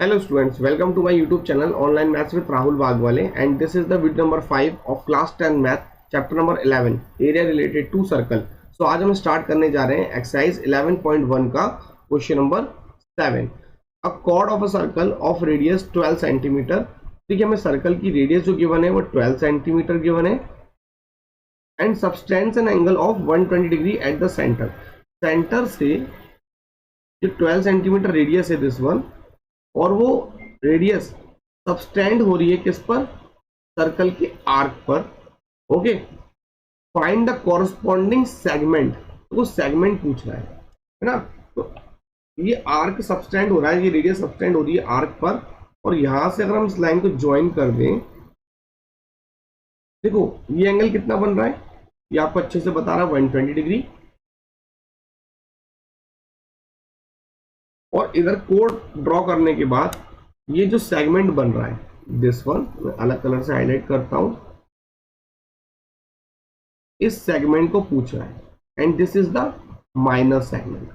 Hello students, welcome to my YouTube channel Online Maths with Rahul Bagwale, and this is the video number 5 of class 10 math chapter number 11 area related to circle. So आज हम start करने जा रहे हैं exercise 11.1 का question number 7. A chord of a circle of radius 12 centimetre. ठीक है, हमें सर्कल की रेडियस जो गिवन है वो 12 सेंटीमीटर गिवन है and subtends an angle of 120 degree at the centre. Centre से जो 12 सेंटीमीटर रेडियस है दिस वन, और वो रेडियस सबस्टेंड हो रही है किस पर? सर्कल के आर्क पर. Okay, find the corresponding segment. तो वो सेगमेंट पूछ रहा है ना. तो ये आर्क सबस्टेंड हो रहा है, ये रेडियस सबस्टेंड हो रही है आर्क पर, और यहां से अगर हम इस लाइन को ज्वाइन कर दें, देखो ये एंगल कितना बन रहा है, ये आपको अच्छे से बता रहा है 120 डिग्री. और इधर कोड ड्रॉ करने के बाद ये जो सेगमेंट बन रहा है दिस वन, मैं अलग कलर से हाईलाइट करता हूं, इस सेगमेंट को पूछ रहा है and this is the minor segment.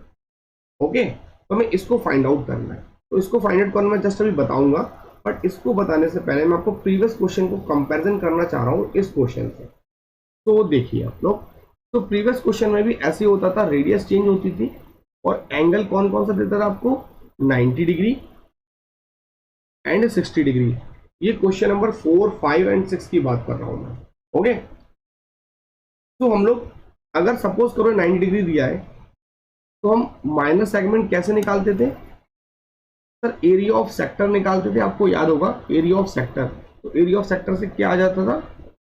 Okay, तो हमें इसको फाइंड आउट करना है. तो इसको फाइंड आउट करना मैं जस्ट अभी बताऊंगा, बट इसको बताने से पहले मैं आपको प्रीवियस क्वेश्चन को कंपैरिजन करना चाह रहा हूं इस क्वेश्चन से. तो देखिए आप लोग, तो प्रीवियस क्वेश्चन में भी ऐसे होता था, रेडियस चेंज होती थी और एंगल कौन कौन सा देता था आपको, 90 डिग्री एंड 60 डिग्री. ये क्वेश्चन नंबर 4, 5 एंड 6 की बात कर रहा हूं मैं. ओके, तो हम लोग अगर सपोज करो 90 डिग्री दिया है, तो हम माइनर सेगमेंट कैसे निकालते थे सर? एरिया ऑफ सेक्टर निकालते थे. आपको याद होगा एरिया ऑफ सेक्टर. तो एरिया ऑफ सेक्टर से क्या आ जाता था,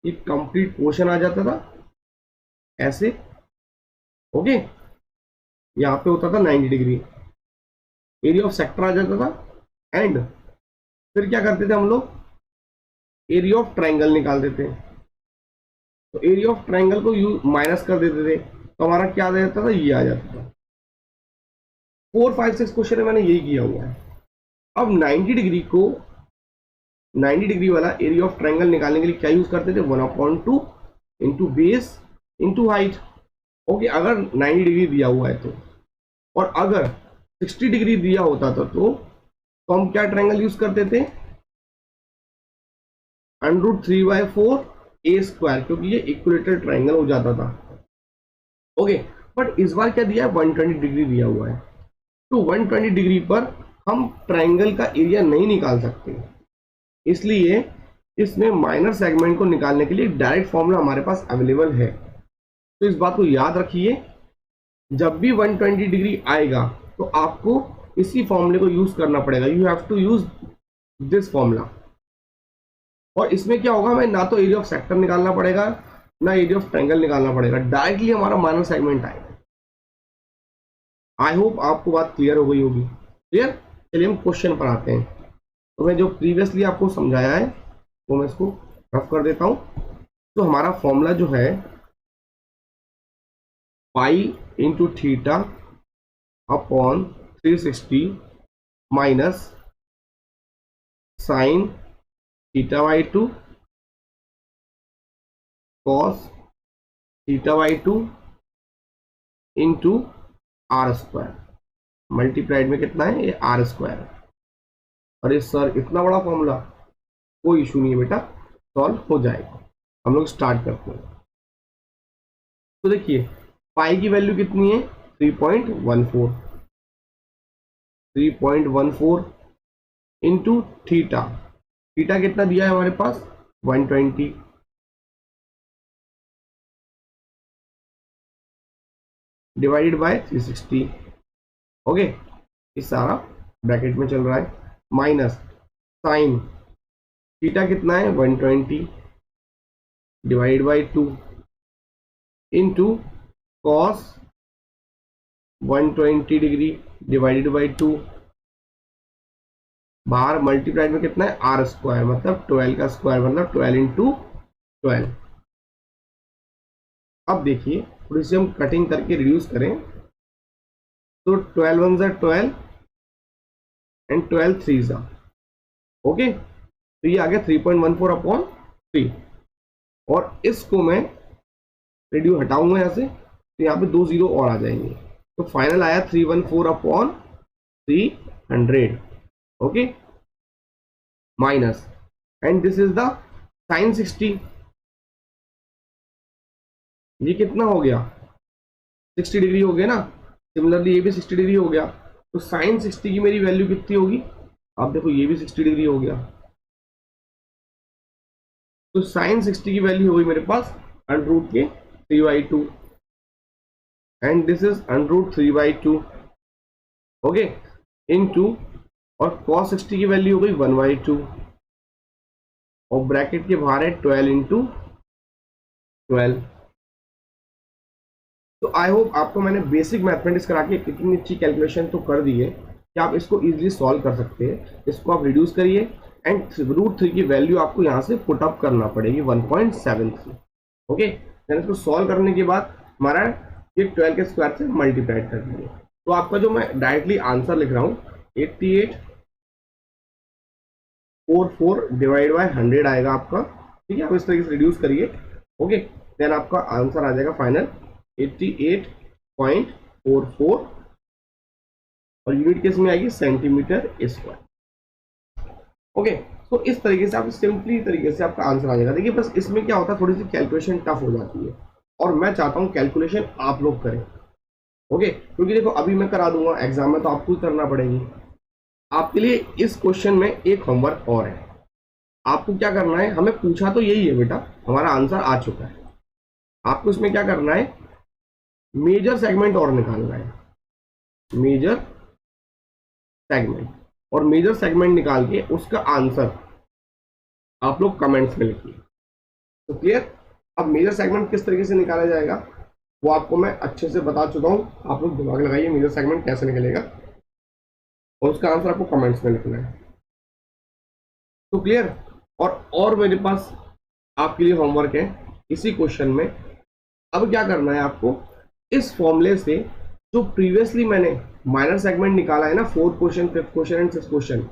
एक कंप्लीट पोर्शन आ जाता था ऐसे. ओके, यहां पे होता था 90 डिग्री, एरिया ऑफ सेक्टर आ जाता था. एंड फिर क्या करते थे हम लोग, एरिया ऑफ ट्रायंगल निकालते थे. तो एरिया ऑफ ट्रायंगल को यू माइनस कर देते थे, तो हमारा क्या आ जाता था, ये आ जाता था. 4, 5, 6 क्वेश्चन में मैंने यही किया हुआ है. अब 90 डिग्री को, 90 डिग्री वाला एरिया ऑफ ट्रायंगल निकालने के लिए क्या यूज करते थे, 1/2 into base into height. Okay, अगर 90 डिग्री दिया हुआ है तो, और अगर 60 डिग्री दिया होता था तो हम क्या ट्रायंगल यूज करते थे, √3/4 a², क्योंकि ये इक्विलेटरल ट्रायंगल हो जाता था. ओके, बट इस बार क्या दिया है, 120 डिग्री दिया हुआ है. तो 120 डिग्री पर हम ट्रायंगल का एरिया नहीं निकाल सकते, इसलिए इसमें माइनर सेगमेंट को निकालने के लिए डायरेक्ट फॉर्मूला हमारे पास अवेलेबल है. तो इस बात को याद रखिए, जब भी 120 डिग्री आएगा तो आपको इसी फॉर्मूले को यूज करना पड़ेगा. You have to use this formula. और इसमें क्या होगा, हमें ना तो एरिया ऑफ सेक्टर निकालना पड़ेगा, ना एरिया ऑफ ट्रायंगल निकालना पड़ेगा, डायरेक्टली हमारा माइनर सेगमेंट आएगा. आई होप आपको बात क्लियर हो गई होगी. क्लियर? चलिए हम क्वेश्चन पर आते हैं. तो मैं जो प्रीवियसली आपको समझाया है वो मैं इसको रफ कर देता हूं. तो हमारा फॉर्मूला जो है, pi into theta upon 360 minus sine θ/2 cos θ/2 into r². Multiplied में कितना है, ये r². अरे सर इतना बड़ा फॉर्मूला, कोई इशू नहीं है बेटा, सॉल्व हो जाएगा. हम लोग स्टार्ट करते हैं. तो देखिए पाई की वैल्यू कितनी है, 3.14. 3.14 इंटू थीटा. थीटा कितना दिया है हमारे पास, 120. Divided by 360. ओके, इस सारा ब्रैकेट में चल रहा है. माइनस साइन थीटा कितना है, 120 divided by 2 into cos 120 degree divided by 2. बाहर मल्टीप्लाइड में कितना है, r², मतलब 12 का स्क्वायर, मतलब 12 इंटू 12. अब देखिए थोड़ी सी हम कटिंग करके रिड्यूस करें, तो 12 1 12 एंड 12 3 जा. ओके, तो ये आ गया 3.14/3. और इसको मैं रेडियो हटाऊंगा यहाँ से, तो यहाँ पे 2 0 और आ जाएंगे. तो फाइनल आया 314/300. Okay, minus, and this is the sine 60, ये कितना हो गया 60 डिग्री हो गया ना। सिमिलरली ये भी 60 डिग्री हो गया, तो साइन 60 की मेरी वैल्यू कितनी होगी, आप देखो ये भी 60 डिग्री हो गया, तो साइन 60 की वैल्यू हो गई मेरे पास अंडर रूट के 3/2, and this is under root 3/2, okay, into, और cos 60 की वैल्यू हो गई 1/2, और ब्रैकेट के बाहर है 12 इंटू 12। तो आई होप आपको मैंने बेसिक मैथमेटिक्स करा के इतनी अच्छी कैलकुलेशन तो कर दी है कि आप इसको इजीली सॉल्व कर सकते हैं। इसको आप रिड्यूस करिए, एंड √3 की वैल्यू आपको यहाँ से पुट अप करना पड़ेगी 1.73, ओके। देन इसको सॉल्व करने के बाद हमारा ये 12 के स्क्वायर से मल्टीप्लाइड कर दीजिए, तो आपका जो मैं डायरेक्टली आंसर लिख रहा हूँ 8844 डिवाइड बाय 100 आएगा आपका, ठीक है। आप इस तरीके से रिड्यूस करिए, ओके। देन आपका आंसर आ जाएगा फाइनल 88.44, और यूनिट किस में आएगी सेंटीमीटर स्क्वायर, ओके। तो इस तरीके से आप सिंपली तरीके से आपका आंसर आ जाएगा। देखिए बस इसमें क्या होता है, थोड़ी सी कैलकुलेशन टफ हो जाती है, और मैं चाहता हूँ कैलकुलेशन आप लोग करें, ओके। क्योंकि देखो अभी मैं करा दूंगा, एग्जाम में तो आपको ही करना पड़ेगी। आपके लिए इस क्वेश्चन में एक होमवर्क और है, आपको क्या करना है, हमें पूछा तो यही है बेटा, हमारा आंसर आ चुका है, आपको इसमें क्या करना है, मेजर सेगमेंट और निकालना है, मेजर सेगमेंट, और मेजर सेगमेंट निकाल के उसका आंसर आप लोग कमेंट्स में लिखिए। तो क्लियर। अब मेजर सेगमेंट किस तरीके से निकाला जाएगा वो आपको मैं अच्छे से बता चुका हूं, आप लोग दिमाग लगाइए मेजर सेगमेंट कैसे निकलेगा, और उसका आंसर आपको कमेंट्स में लिखना है। तो क्लियर। और मेरे पास आपके लिए होमवर्क है इसी क्वेश्चन में। अब क्या करना है आपको, इस फॉर्मूले से जो प्रीवियसली मैंने माइनर सेगमेंट निकाला है ना, 4th question 5th question and 6th question,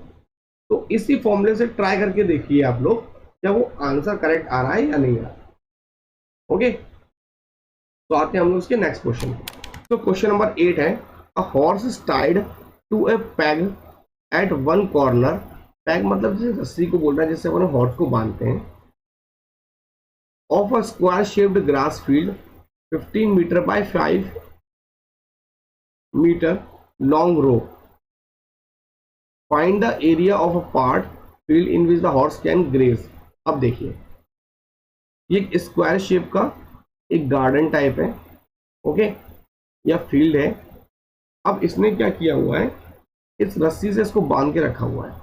तो इसी फॉर्मूले से ट्राई करके देखिए आप लोग क्या वो आंसर करेक्ट आ रहा है या नहीं आ रहा, ओके। तो आते हैं हम लोग इसके नेक्स्ट क्वेश्चन। तो क्वेश्चन नंबर 8 है, a horse is tied to a peg at one corner, peg मतलब जैसे रस्सी को बोल रहा है जिससे अपन हॉर्स को बांधते हैं, of a square shaped grass field 15 metre by 5 metre long rope, find the area of a part field in which the horse can graze. अब देखिए ये एक स्क्वायर शेप का एक गार्डन टाइप है, ओके, या फील्ड है। अब इसने क्या किया हुआ है, इस रस्सी से इसको बांध के रखा हुआ है,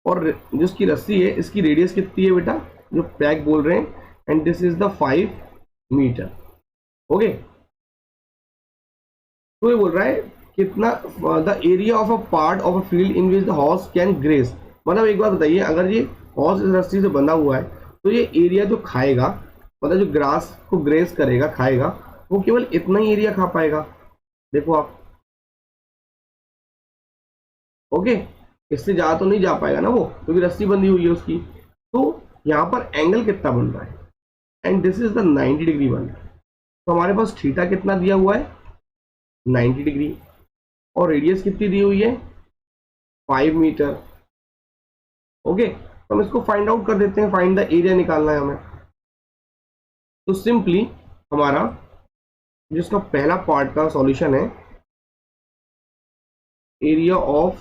और जो इसकी रस्सी है इसकी रेडियस कितनी है बेटा, जो पैग बोल रहे हैं, and this is the 5 metre, okay. तो ये बोल रहा है कितना, the area of a part of a field in which the horse can graze, मतलब एक बात बताइए, अगर ये हॉर्स इस रस्सी से बंधा हुआ है तो ये एरिया जो खाएगा, मतलब जो ग्रास को ग्रेस करेगा खाएगा, वो केवल इतना ही एरिया खा पाएगा, देखो आप, ओके। इससे ज्यादा तो नहीं जा पाएगा ना वो, क्योंकि रस्सी बंधी हुई है उसकी। तो यहाँ पर एंगल कितना बन रहा है, and this is the 90 degree बन रहा है। तो हमारे पास थीटा कितना दिया हुआ है 90 डिग्री, और रेडियस कितनी दी हुई है 5 मीटर, ओके। तो हम इसको फाइंड आउट कर देते हैं, फाइंड द एरिया निकालना है हमें। तो सिंपली हमारा जिसका पहला पार्ट का सॉल्यूशन है, area of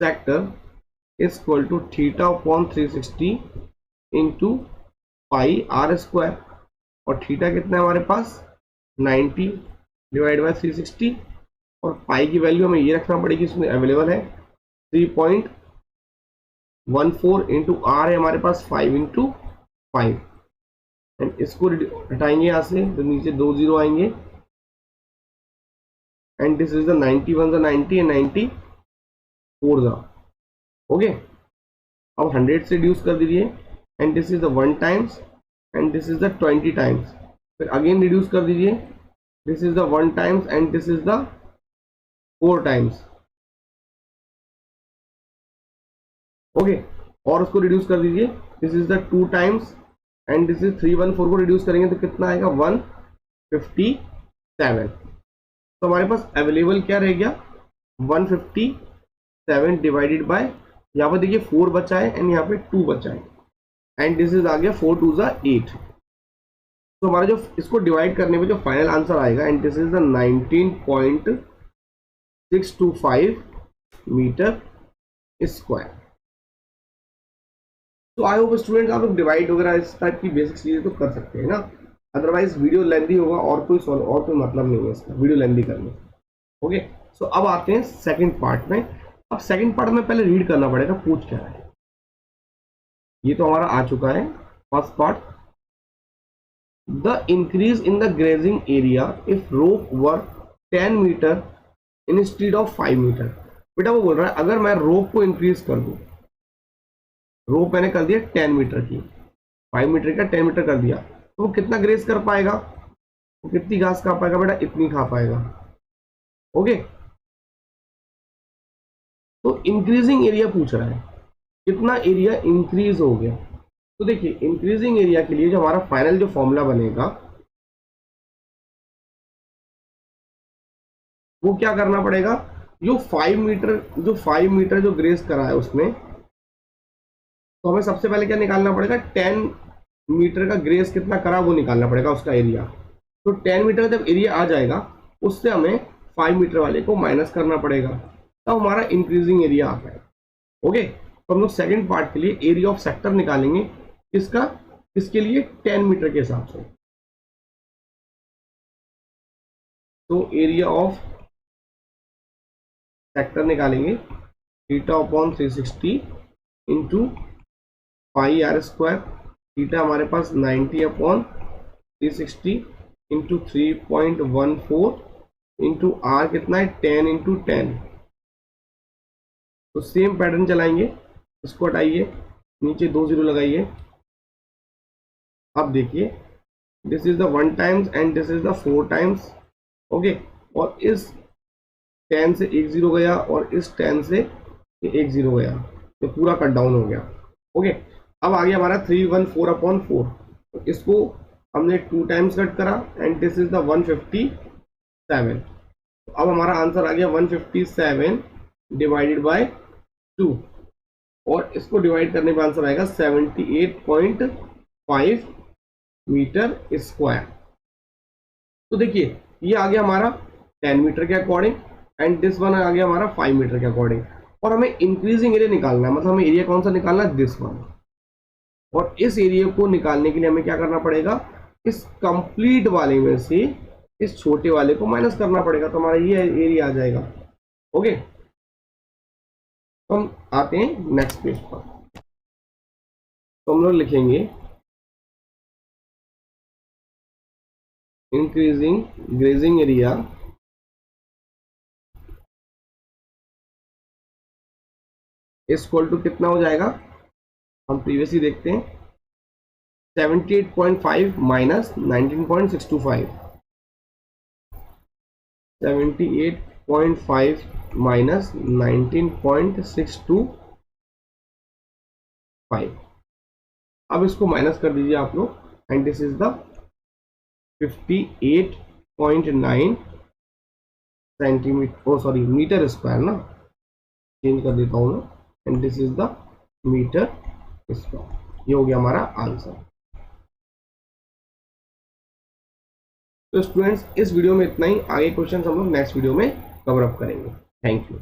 sector is equal to theta upon 360 into pi r square, और थीटा कितना है हमारे पास 90 डिवाइड बाय 360, और पाई की वैल्यू हमें ये रखना पड़ेगी, इसमें अवेलेबल है 3.14 इंटू आर है हमारे पास 5 इंटू 5, एंड इसको हटाएंगे यहाँ से तो नीचे 2 जीरो आएंगे, and this is the 91 the 90 and 94 the, okay. अब 100 से रिड्यूस कर दीजिए, and this is the 1 times and this is the 20 times, फिर अगेन रिड्यूस कर दीजिए, this is the 1 times and this is the 4 times, okay. और उसको reduce कर दीजिए, this is the 2 times and this is 314 को रिड्यूस करेंगे तो कितना आएगा 157। तो हमारे पास अवेलेबल क्या रह गया 157 7 डिवाइडेड बाय, यहाँ पर देखिए 4 बचा है एंड यहाँ पे 2 बचा है एंड दिस इज आ गया 4 2 ज़ा 8। तो हमारा जो इसको डिवाइड करने में जो फाइनल आंसर आएगा and this is the 19.625 metre square. तो आई होप स्टूडेंट्स आप लोग डिवाइड वगैरह इस टाइप की बेसिक चीजें तो कर सकते हैं ना, अदरवाइज वीडियो लेंदी होगा और कोई मतलब नहीं है इसका वीडियो लेंदी करने। ओके, सो अब आते हैं सेकंड पार्ट में। अब सेकंड पार्ट में पहले रीड करना पड़ेगा पूछ क्या है। ये तो हमारा आ चुका है first part, the increase in the grazing area if rope were 10 metre instead of 5 metre. बेटा वो बोल रहा है अगर मैं रोप को इंक्रीज कर दूं, रोप मैंने कर दिया 10 मीटर की, 5 मीटर का 10 मीटर कर दिया, तो वो कितना ग्रेज कर पाएगा, वो कितनी घास खा पाएगा बेटा, इतनी खा पाएगा। ओके, तो इंक्रीजिंग एरिया पूछ रहा है कितना एरिया इंक्रीज हो गया। तो देखिए इंक्रीजिंग एरिया के लिए जो हमारा फाइनल जो फॉर्मूला बनेगा वो क्या करना पड़ेगा, जो 5 मीटर जो ग्रेज करा है उसमें, तो हमें सबसे पहले क्या निकालना पड़ेगा, 10 मीटर का ग्रेज कितना करा वो निकालना पड़ेगा उसका एरिया। तो 10 मीटर जब एरिया आ जाएगा उससे हमें 5 मीटर वाले को माइनस करना पड़ेगा, तब हमारा इंक्रीजिंग एरिया आ पाएगा। ओके, तो हम लोग सेकेंड पार्ट के लिए एरिया ऑफ सेक्टर निकालेंगे, किसका, इसके लिए 10 मीटर के हिसाब से। तो एरिया ऑफ सेक्टर निकालेंगे theta upon 360 into pi r square, theta हमारे पास 90 अपॉन 360 इंटू 3.14 इंटू आर कितना है 10 इंटू 10। तो सेम पैटर्न चलाएंगे, इसको हटाइए, नीचे 2 जीरो लगाइए। अब देखिए this is the 1 times and this is the 4 times. Okay, और इस 10 से 1 जीरो गया और इस 10 से 1 जीरो गया, तो पूरा कट डाउन हो गया। ओके, अब आ गया हमारा 314 अपॉन 4, तो इसको हमने 2 टाइम्स कट करा एंड दिस इज द 157। तो अब हमारा आंसर आ गया 157 डिवाइडेड बाय 2, और इसको डिवाइड करने पर आंसर आएगा 78.5 मीटर स्क्वायर। तो देखिए ये आ गया हमारा 10 मीटर के अकॉर्डिंग एंड दिस वन आ गया हमारा 5 मीटर के अकॉर्डिंग, और हमें इंक्रीजिंग एरिया निकालना है, मतलब हमें एरिया कौन सा निकालना है, दिस वन। और इस एरिया को निकालने के लिए हमें क्या करना पड़ेगा, इस कंप्लीट वाले में से इस छोटे वाले को माइनस करना पड़ेगा, तो हमारा ये एरिया आ जाएगा। ओके, तो हम आते हैं नेक्स्ट पेज पर। तो हम लोग लिखेंगे increasing grazing area equal to कितना हो जाएगा, हम प्रीवियस ही देखते हैं, 78.5 माइनस 19.625, 78.5 माइनस 19.625। अब इसको माइनस कर दीजिए आप लोग and this is the 58.9 centimetre, oh sorry metre square ना, चेंज कर देता हूँ मैं, and this is the metre square. ये हो गया हमारा आंसर। तो स्टूडेंट्स इस वीडियो में इतना ही, आगे क्वेश्चन हम लोग नेक्स्ट वीडियो में कवर अप करेंगे। Thank you.